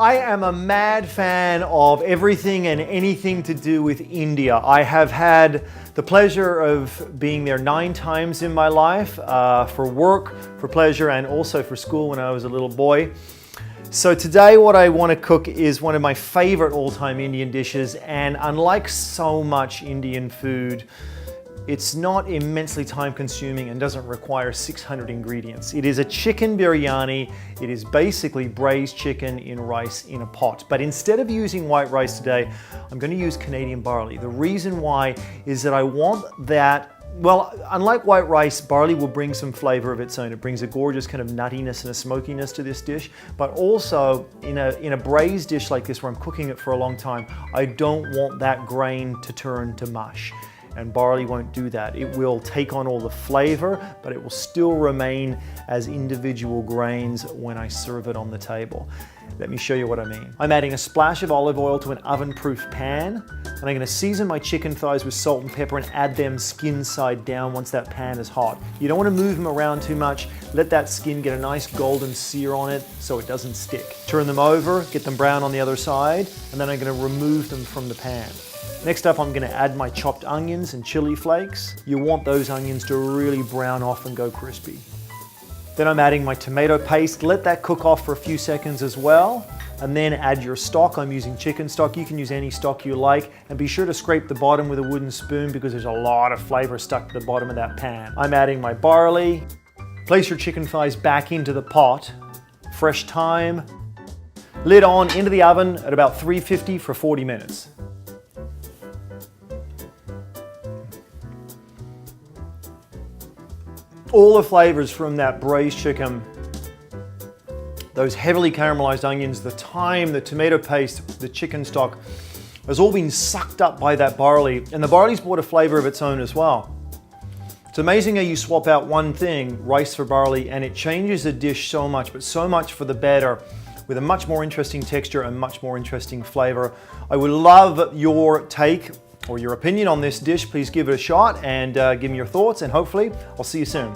I am a mad fan of everything and anything to do with India. I have had the pleasure of being there 9 times in my life, for work, for pleasure, and also for school when I was a little boy. So today what I want to cook is one of my favorite all-time Indian dishes, and unlike so much Indian food, it's not immensely time-consuming and doesn't require 600 ingredients. It is a chicken biryani. It is basically braised chicken in rice in a pot. But instead of using white rice today, I'm going to use Canadian barley. The reason why is that I want that, well, unlike white rice, barley will bring some flavor of its own. It brings a gorgeous kind of nuttiness and a smokiness to this dish. But also, in a braised dish like this where I'm cooking it for a long time, I don't want that grain to turn to mush. And barley won't do that. It will take on all the flavor, but it will still remain as individual grains when I serve it on the table. Let me show you what I mean. I'm adding a splash of olive oil to an oven-proof pan, and I'm going to season my chicken thighs with salt and pepper and add them skin side down once that pan is hot. You don't want to move them around too much. Let that skin get a nice golden sear on it so it doesn't stick. Turn them over, get them brown on the other side, and then I'm going to remove them from the pan. Next up, I'm going to add my chopped onions and chili flakes. You want those onions to really brown off and go crispy. Then I'm adding my tomato paste. Let that cook off for a few seconds as well. And then add your stock. I'm using chicken stock. You can use any stock you like. And be sure to scrape the bottom with a wooden spoon because there's a lot of flavor stuck to the bottom of that pan. I'm adding my barley. Place your chicken thighs back into the pot. Fresh thyme. Lid on, into the oven at about 350 for 40 minutes. All the flavors from that braised chicken, those heavily caramelized onions, the thyme, the tomato paste, the chicken stock, has all been sucked up by that barley, and the barley's brought a flavor of its own as well. It's amazing how you swap out one thing, rice for barley, and it changes the dish so much, but so much for the better, with a much more interesting texture and much more interesting flavor. I would love your take or your opinion on this dish. Please give it a shot and give me your thoughts, and hopefully I'll see you soon.